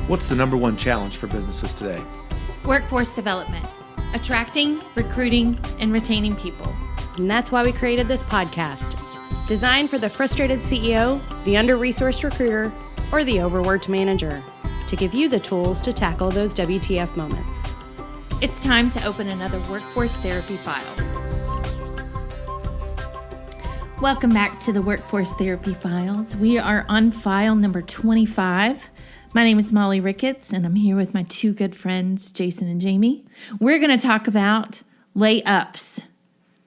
What's the number one challenge for businesses today? Workforce development, attracting, recruiting, and retaining people. And that's why we created this podcast, designed for the frustrated CEO, the under-resourced recruiter, or the overworked manager, to give you the tools to tackle those WTF moments. It's time to open another workforce therapy file. Welcome back to the Workforce Therapy Files. We are on file number 25. My name is Molly Ricketts, and I'm here with my two good friends, Jason and Jamie. We're going to talk about layups.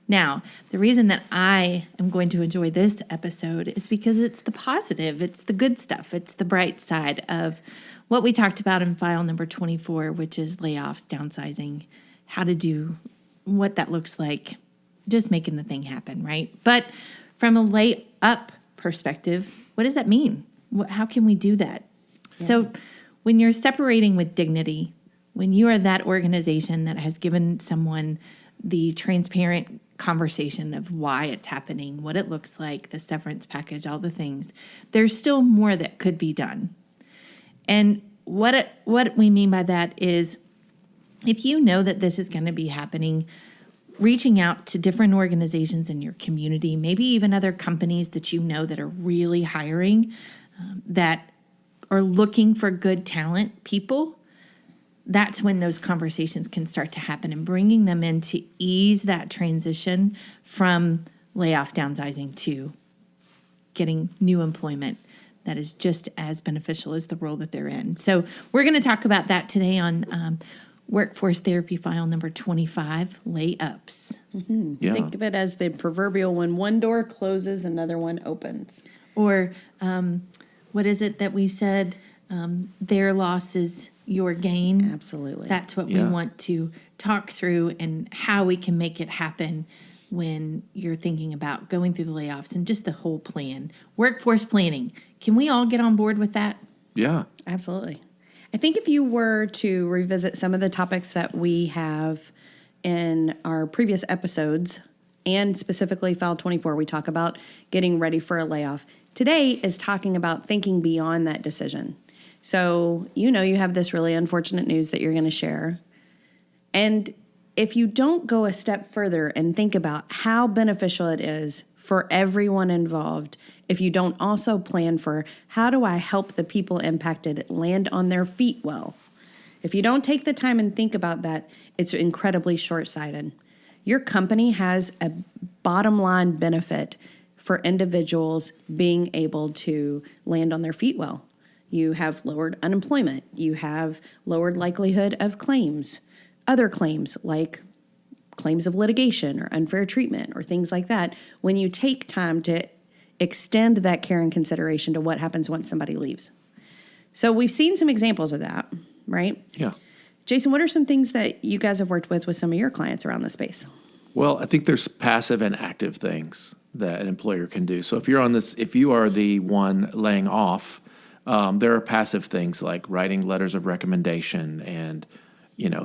Now, the reason that I am going to enjoy this episode is because it's the positive, it's the good stuff, it's the bright side of what we talked about in file number 24, which is layoffs, downsizing, how to do what that looks like, just making the thing happen, right? But from a layup perspective, what does that mean? How can we do that? Yeah. So when you're separating with dignity, when you are that organization that has given someone the transparent conversation of why it's happening, what it looks like, the severance package, all the things, there's still more that could be done. And what we mean by that is if you know that this is going to be happening, reaching out to different organizations in your community, maybe even other companies that you know that are really hiring, that are looking for good talent people, that's when those conversations can start to happen, and bringing them in to ease that transition from layoff, downsizing to getting new employment that is just as beneficial as the role that they're in. So we're going to talk about that today on Workforce Therapy File number 25, layups. Mm-hmm. Yeah. Think of it as the proverbial when one door closes, another one opens. Or what is it that we said? Their loss is your gain. Absolutely. That's what we want to talk through and how we can make it happen when you're thinking about going through the layoffs and just the whole plan. Workforce planning. Can we all get on board with that? Yeah. Absolutely. I think if you were to revisit some of the topics that we have in our previous episodes, and specifically File 24, we talk about getting ready for a layoff. Today is talking about thinking beyond that decision. So, you have this really unfortunate news that you're going to share. And if you don't go a step further and think about how beneficial it is for everyone involved, if you don't also plan for how do I help the people impacted land on their feet well, if you don't take the time and think about that, it's incredibly short-sighted. Your company has a bottom line benefit for individuals being able to land on their feet well. You have lowered unemployment. You have lowered likelihood of claims, other claims like claims of litigation or unfair treatment or things like that, when you take time to extend that care and consideration to what happens once somebody leaves. So we've seen some examples of that, right? Yeah. Jason, what are some things that you guys have worked with some of your clients around this space? Well, I think there's passive and active things that an employer can do. So if you are the one laying off, there are passive things like writing letters of recommendation and,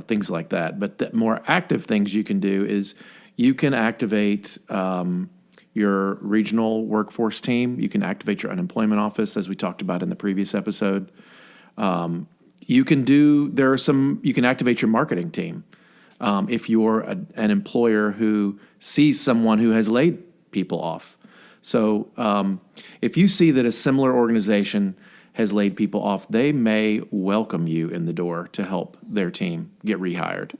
things like that. But the more active things you can do is you can activate your regional workforce team. You can activate your unemployment office, as we talked about in the previous episode. You can activate your marketing team. If you're an employer who sees someone who has laid people off. So if you see that a similar organization has laid people off, they may welcome you in the door to help their team get rehired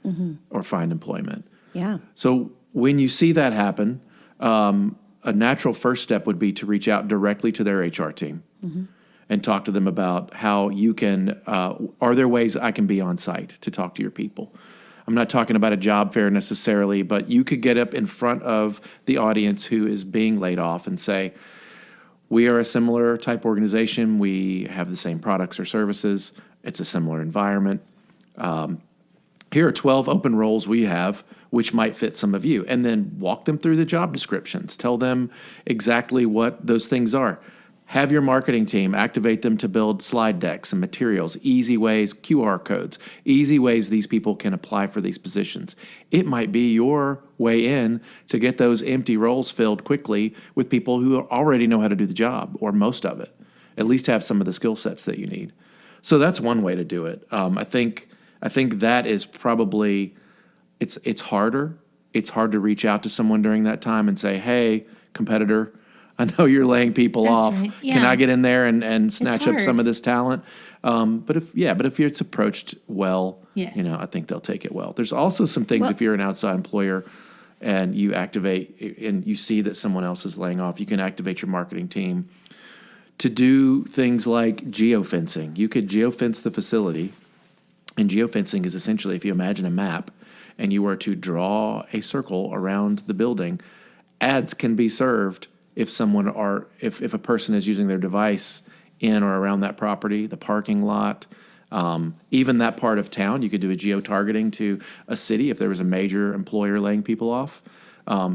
or find employment. Yeah. So when you see that happen, a natural first step would be to reach out directly to their HR team and talk to them about how you can, are there ways I can be on site to talk to your people? I'm not talking about a job fair necessarily, but you could get up in front of the audience who is being laid off and say, we are a similar type organization. We have the same products or services. It's a similar environment. Here are 12 open roles we have, which might fit some of you. And then walk them through the job descriptions. Tell them exactly what those things are. Have your marketing team activate them to build slide decks and materials, easy ways, QR codes, easy ways these people can apply for these positions. It might be your way in to get those empty roles filled quickly with people who already know how to do the job, or most of it, at least have some of the skill sets that you need. So that's one way to do it. I think that is probably it's harder. It's hard to reach out to someone during that time and say, "Hey, competitor, I know you're laying people That's off. right. Can Yeah. I get in there and snatch up hard. some of this talent?" But if it's approached well, Yes. I think they'll take it well. There's also some things if you're an outside employer and you activate and you see that someone else is laying off, you can activate your marketing team to do things like geofencing. You could geofence the facility, and geofencing is essentially, if you imagine a map and you were to draw a circle around the building, ads can be served if if a person is using their device in or around that property, the parking lot, even that part of town. You could do a geo-targeting to a city if there was a major employer laying people off.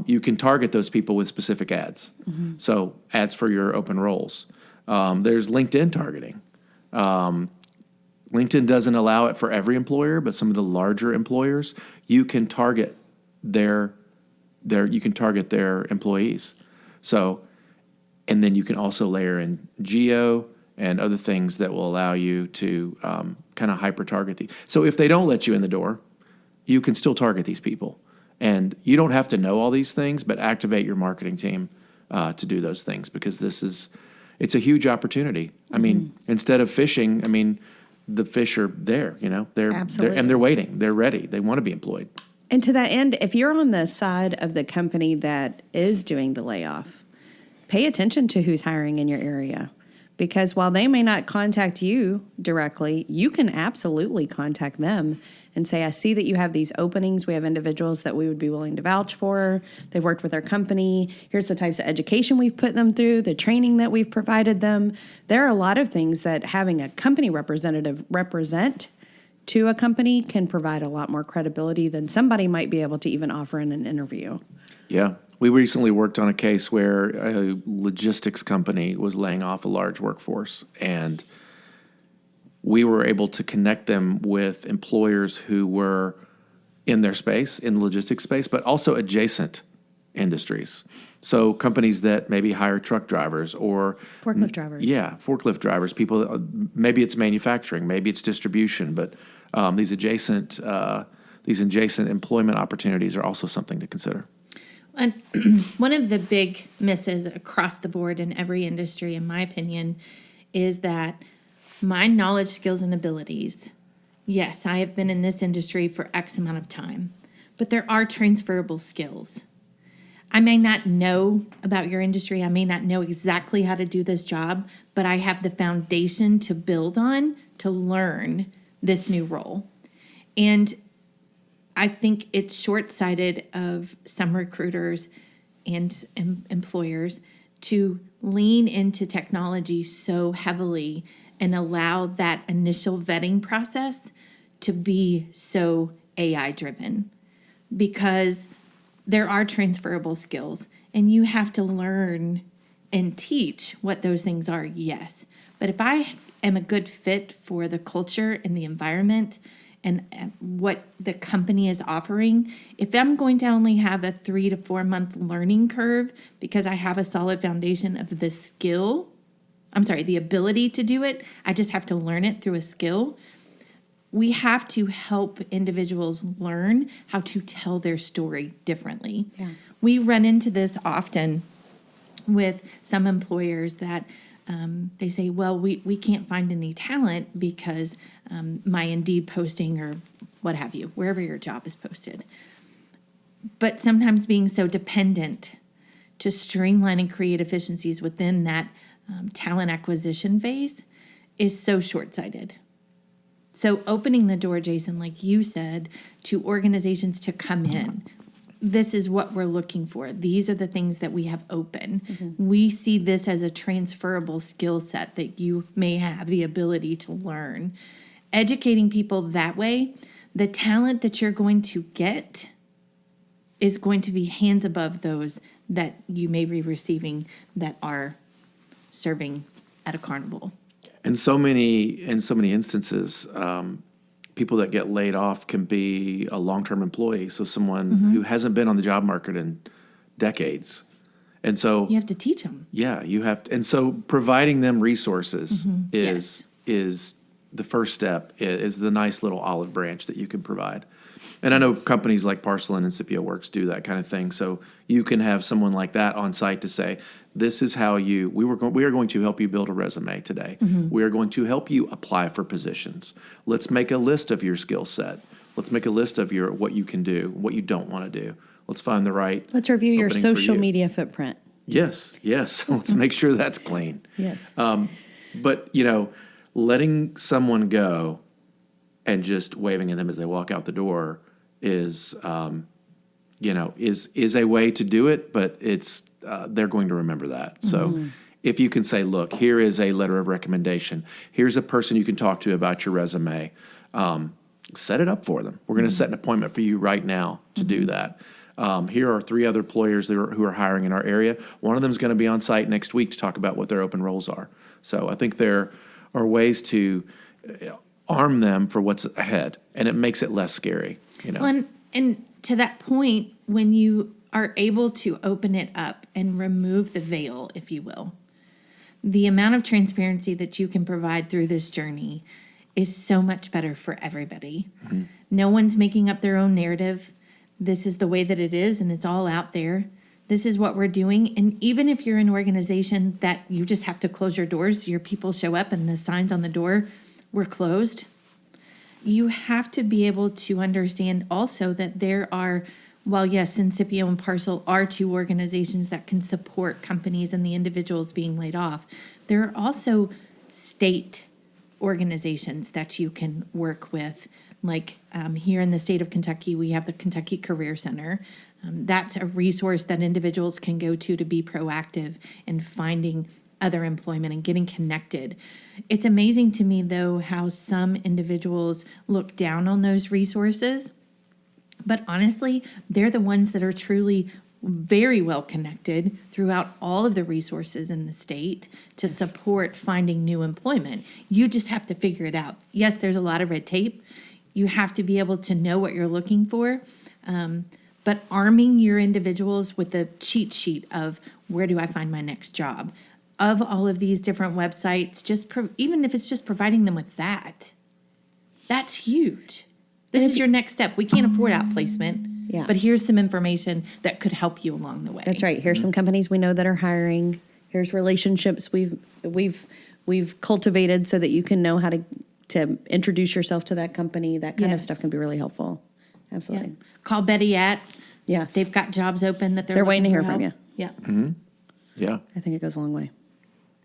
You can target those people with specific ads. So ads for your open roles. There's LinkedIn targeting. LinkedIn doesn't allow it for every employer, but some of the larger employers, you can target their employees. So, and then you can also layer in geo and other things that will allow you to kind of hyper target these. So if they don't let you in the door, you can still target these people. And you don't have to know all these things, but activate your marketing team to do those things, because it's a huge opportunity. I mean, instead of fishing, the fish are there, Absolutely. and they're waiting. They're ready. They want to be employed. And to that end, if you're on the side of the company that is doing the layoff, pay attention to who's hiring in your area. Because while they may not contact you directly, you can absolutely contact them and say, I see that you have these openings. We have individuals that we would be willing to vouch for. They've worked with our company. Here's the types of education we've put them through, the training that we've provided them. There are a lot of things that having a company representative represent to a company can provide a lot more credibility than somebody might be able to even offer in an interview. Yeah. We recently worked on a case where a logistics company was laying off a large workforce, and we were able to connect them with employers who were in their space, in the logistics space, but also adjacent industries. So companies that maybe hire truck drivers or Forklift drivers. Yeah, forklift drivers. People, maybe it's manufacturing, maybe it's distribution, but these adjacent employment opportunities are also something to consider. And one of the big misses across the board in every industry, in my opinion, is that my knowledge, skills, and abilities, yes, I have been in this industry for X amount of time, but there are transferable skills. I may not know about your industry. I may not know exactly how to do this job, but I have the foundation to build on to learn this new role. And I think it's short-sighted of some recruiters and employers to lean into technology so heavily and allow that initial vetting process to be so AI-driven, because there are transferable skills and you have to learn and teach what those things are, yes. But if I am a good fit for the culture and the environment and what the company is offering, if I'm going to only have a 3 to 4 month learning curve because I have a solid foundation of the ability to do it, I just have to learn it through a skill. We have to help individuals learn how to tell their story differently. Yeah. We run into this often with some employers that they say, well, we can't find any talent because my Indeed posting or what have you, wherever your job is posted. But sometimes being so dependent to streamline and create efficiencies within that talent acquisition phase is so short-sighted. So opening the door, Jason, like you said, to organizations to come in. This is what we're looking for. These are the things that we have open. Mm-hmm. We see this as a transferable skill set that you may have the ability to learn. Educating people that way, the talent that you're going to get is going to be hands above those that you may be receiving that are serving at a carnival. In so many instances, people that get laid off can be a long-term employee, so someone who hasn't been on the job market in decades. And so you have to teach them. Yeah, you have to. And so providing them resources is the first step is the nice little olive branch that you can provide. And I know companies like Parcel and Incipio Works do that kind of thing. So you can have someone like that on site to say, this is how we are going to help you build a resume today. We are going to help you apply for positions. Let's make a list of your skill set. Let's make a list of what you can do, what you don't want to do. Let's find the right. Let's review your opening for social you. media footprint. Yes. Let's make sure that's clean. Yes. But, letting someone go and just waving at them as they walk out the door is a way to do it, but it's they're going to remember that. So if you can say, look, here is a letter of recommendation. Here's a person you can talk to about your resume. Set it up for them. We're going to set an appointment for you right now to do that. Here are 3 other employers who are hiring in our area. One of them is going to be on site next week to talk about what their open roles are. So I think there are ways to arm them for what's ahead, and it makes it less scary. Well, and to that point, when you are able to open it up and remove the veil, if you will, the amount of transparency that you can provide through this journey is so much better for everybody. No one's making up their own narrative. This is the way that it is, and it's all out there. This is what we're doing. And even if you're an organization that you just have to close your doors, your people show up and the signs on the door were closed, you have to be able to understand also that there are, while yes, Incipio and Parcel are 2 organizations that can support companies and the individuals being laid off, there are also state organizations that you can work with. Like here in the state of Kentucky, we have the Kentucky Career Center. That's a resource that individuals can go to be proactive in finding other employment and getting connected. It's amazing to me, though, how some individuals look down on those resources. But honestly, they're the ones that are truly very well connected throughout all of the resources in the state to support finding new employment. You just have to figure it out. Yes, there's a lot of red tape. You have to be able to know what you're looking for. But arming your individuals with a cheat sheet of where do I find my next job, of all of these different websites, even if it's just providing them with that's huge. This is your next step. We can't afford outplacement, but here's some information that could help you along the way. That's right. Here's some companies we know that are hiring. Here's relationships we've cultivated so that you can know how to introduce yourself to that company. That kind of stuff can be really helpful. Absolutely. Yeah. Call Betty at. Yes. They've got jobs open that they're waiting to hear for from help. you. Yeah. Yeah. I think it goes a long way.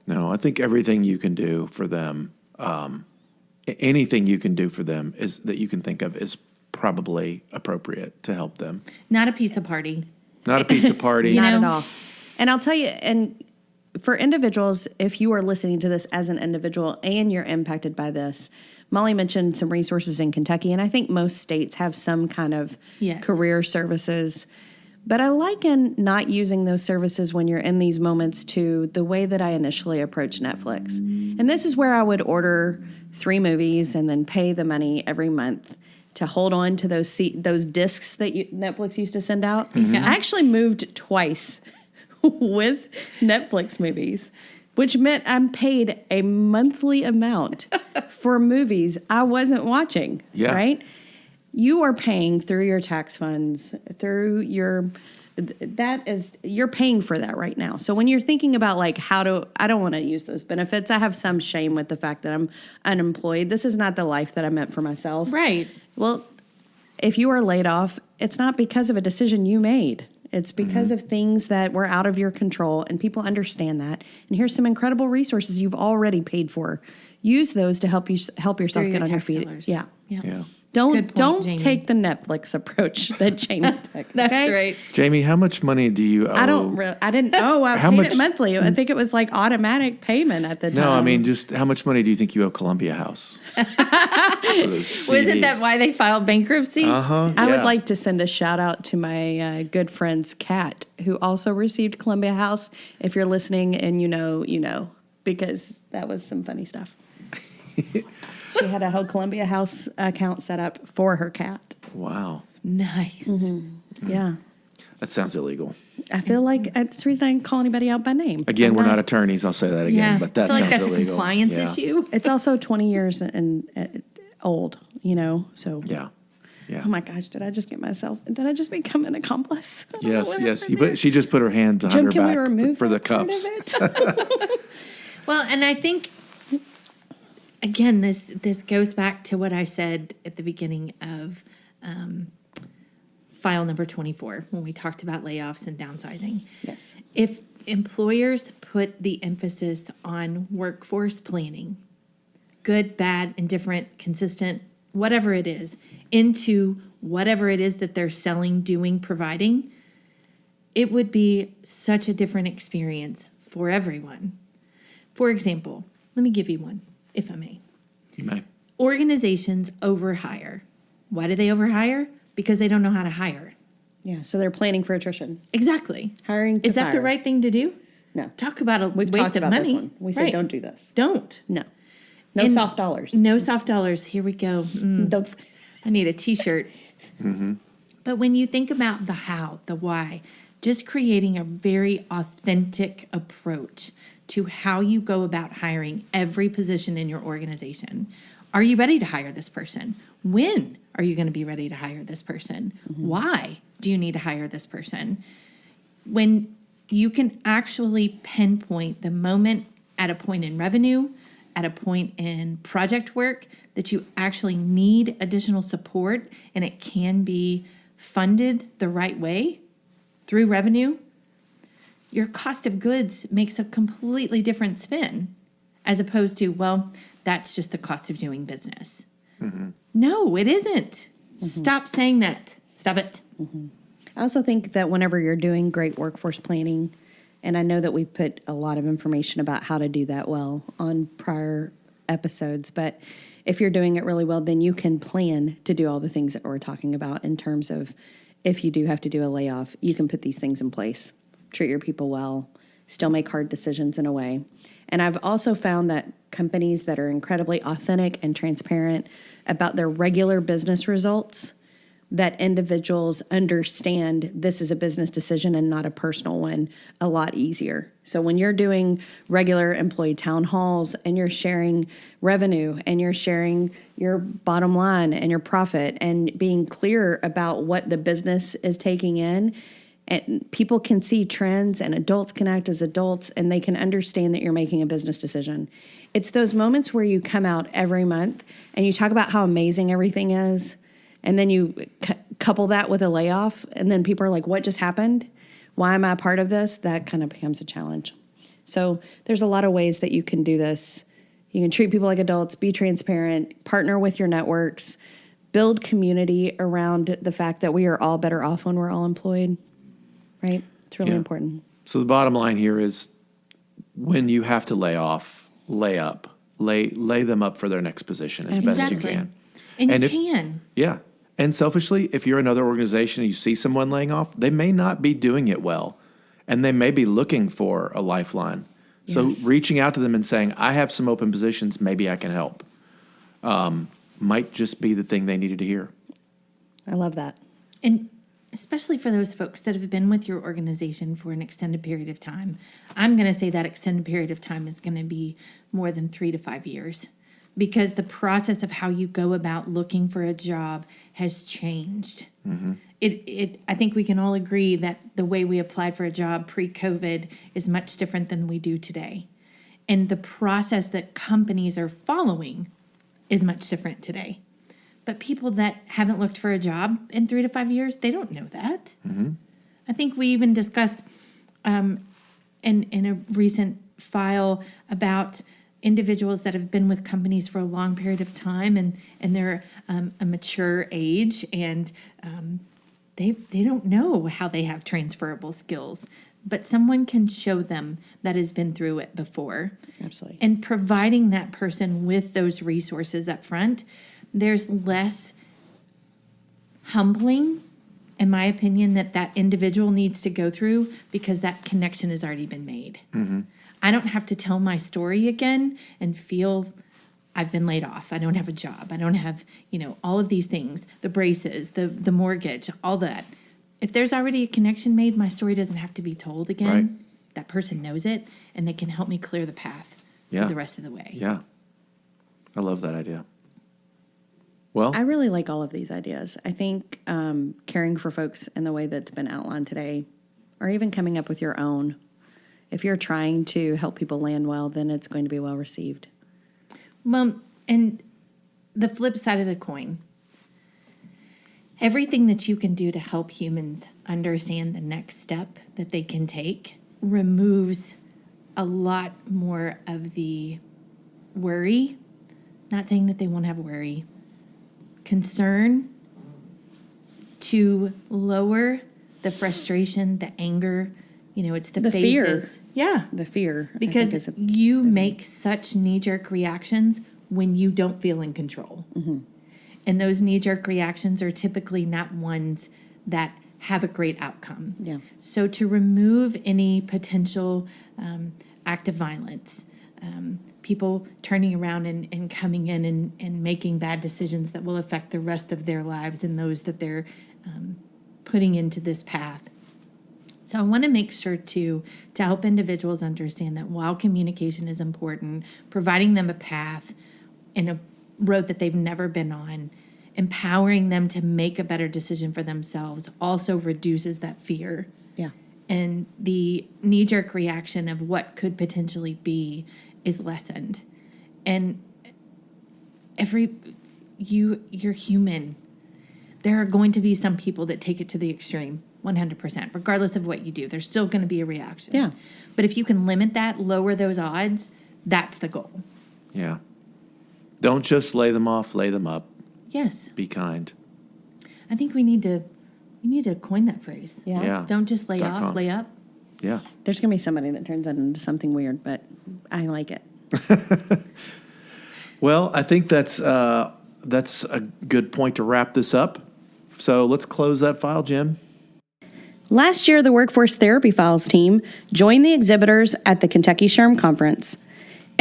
No, I think everything you can do for them, anything you can do for them is that you can think of is probably appropriate to help them. Not a pizza party. Not a pizza party. Not at all. And I'll tell you, and for individuals, if you are listening to this as an individual and you're impacted by this, Molly mentioned some resources in Kentucky, and I think most states have some kind of career services. But I liken not using those services when you're in these moments to the way that I initially approached Netflix. And this is where I would order 3 movies and then pay the money every month to hold on to those discs that Netflix used to send out. I actually moved twice with Netflix movies, which meant I'm paid a monthly amount for movies I wasn't watching, right? You are paying through your tax funds, you're paying for that right now. So when you're thinking about I don't want to use those benefits. I have some shame with the fact that I'm unemployed. This is not the life that I meant for myself. Right. Well, if you are laid off, it's not because of a decision you made. It's because of things that were out of your control, and people understand that. And here's some incredible resources you've already paid for. Use those to help yourself get on your feet. Sellers. Yeah. Good Don't point, take the Netflix approach that Jamie took. That's okay? right. Jamie, how much money do you owe? I didn't know. I How paid much- it monthly. I think it was like automatic payment at the time. No, I mean, just how much money do you think you owe Columbia House? Wasn't that why they filed bankruptcy? I would like to send a shout out to my good friend's Kat, who also received Columbia House. If you're listening and you know, because that was some funny stuff. She had a whole Columbia House account set up for her cat. Wow. Nice. Yeah. That sounds illegal. I feel like that's the reason I didn't call anybody out by name. Again, we're not attorneys. I'll say that again, but that I feel sounds like that's illegal. a compliance Yeah. issue. It's also 20 years and old, so. Yeah. Yeah. Oh my gosh, did I just become an accomplice? I don't know Yes, what yes. happened there. She just put her hand behind Jim, her can we back remove for the that part of cuffs. it? Well, and I think, again, this goes back to what I said at the beginning of file number 24 when we talked about layoffs and downsizing. Yes. If employers put the emphasis on workforce planning, good, bad, indifferent, consistent, whatever it is, into whatever it is that they're selling, doing, providing, it would be such a different experience for everyone. For example, let me give you one, if I may. You may. Organizations overhire. Why do they overhire? Because they don't know how to hire. Yeah, so they're planning for attrition. Exactly. Hiring to Is that the fire. right thing to do? No. Talk about a We've waste talked of about money. this one. We said Right. don't do this. Don't. No. No And soft dollars. No soft dollars. Here we go. Don't. I need a t-shirt. But when you think about the how, the why, just creating a very authentic approach to how you go about hiring every position in your organization. Are you ready to hire this person? When are you going to be ready to hire this person? Why do you need to hire this person? When you can actually pinpoint the moment at a point in revenue, at a point in project work that you actually need additional support and it can be funded the right way through revenue, your cost of goods makes a completely different spin as opposed to, well, that's just the cost of doing business. No, it isn't. Stop saying that. Stop it. I also think that whenever you're doing great workforce planning, and I know that we've put a lot of information about how to do that well on prior episodes, but if you're doing it really well, then you can plan to do all the things that we're talking about in terms of if you do have to do a layoff, you can put these things in place, treat your people well, still make hard decisions in a way. And I've also found that companies that are incredibly authentic and transparent about their regular business results, that individuals understand this is a business decision and not a personal one a lot easier. So when you're doing regular employee town halls and you're sharing revenue and you're sharing your bottom line and your profit and being clear about what the business is taking in, and people can see trends and adults can act as adults and they can understand that you're making a business decision. It's those moments where you come out every month and you talk about how amazing everything is. And then you couple that with a layoff, and then people are like, what just happened? Why am I a part of this? That kind of becomes a challenge. So there's a lot of ways that you can do this. You can treat people like adults, be transparent, partner with your networks, build community around the fact that we are all better off when we're all employed, right? It's really important. So the bottom line here is when you have to lay off, lay up, lay them up for their next position as best you Exactly. can. And you if- can. Yeah. And selfishly, if you're another organization and you see someone laying off, they may not be doing it well and they may be looking for a lifeline. So Yes. reaching out to them and saying, I have some open positions, maybe I can help, might just be the thing they needed to hear. I love that. And especially for those folks that have been with your organization for an extended period of time, I'm going to say that extended period of time is going to be more than 3 to 5 years because the process of how you go about looking for a job has changed. I think we can all agree that the way we applied for a job pre-COVID is much different than we do today. And the process that companies are following is much different today. But people that haven't looked for a job in 3 to 5 years, they don't know that. I think we even discussed in a recent file about individuals that have been with companies for a long period of time and they're a mature age and they don't know how they have transferable skills. But someone can show them that has been through it before. Absolutely. And providing that person with those resources up front, there's less humbling, in my opinion, that individual needs to go through because that connection has already been made. I don't have to tell my story again and feel I've been laid off. I don't have a job. I don't have, all of these things, the braces, the mortgage, all that. if there's already a connection made, my story doesn't have to be told again. Right. That person knows it, and they can help me clear the path Yeah. for the rest of the way. Yeah. I love that idea. Well, I really like all of these ideas. I think caring for folks in the way that's been outlined today, or even coming up with your own, if you're trying to help people land well, then it's going to be well received. Well, and the flip side of the coin, everything that you can do to help humans understand the next step that they can take removes a lot more of the worry. Not saying that they won't have worry. Concern, to lower the frustration, the anger. It's the fear. phases. Yeah. The fear. I think, Because is you make such knee-jerk reactions when you don't feel in control. Mm-hmm. And those knee-jerk reactions are typically not ones that have a great outcome. Yeah. So to remove any potential act of violence, people turning around and coming in and making bad decisions that will affect the rest of their lives and those that they're putting into this path. So I want to make sure to help individuals understand that while communication is important, providing them a path and a road that they've never been on, empowering them to make a better decision for themselves also reduces that fear. Yeah. And the knee-jerk reaction of what could potentially be is lessened. And you're human. There are going to be some people that take it to the extreme, 100%. Regardless of what you do, there's still going to be a reaction. Yeah. But if you can limit that, lower those odds, that's the goal. yeah. Don't just lay them off, lay them up. Yes. Be kind. I think we need to coin that phrase. Yeah. Yeah. Don't just lay .com. off, lay up. Yeah. There's going to be somebody that turns that into something weird, but I like it. Well, I think that's a good point to wrap this up. So let's close that file, Jim. Last year, the Workforce Therapy Files team joined the exhibitors at the Kentucky SHRM Conference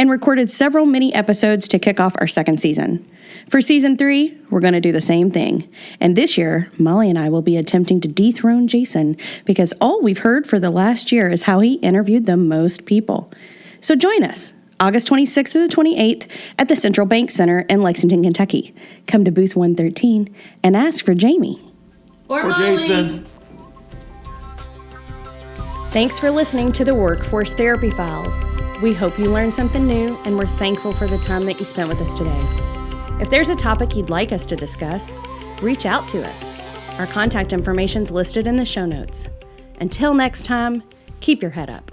and recorded several mini episodes to kick off our second season. For season 3, we're going to do the same thing. And this year, Molly and I will be attempting to dethrone Jason because all we've heard for the last year is how he interviewed the most people. So join us August 26th through the 28th at the Central Bank Center in Lexington, Kentucky. Come to booth 113 and ask for Jamie. Or Jason. Thanks for listening to the Workforce Therapy Files. We hope you learned something new, and we're thankful for the time that you spent with us today. If there's a topic you'd like us to discuss, reach out to us. Our contact information's listed in the show notes. Until next time, keep your head up.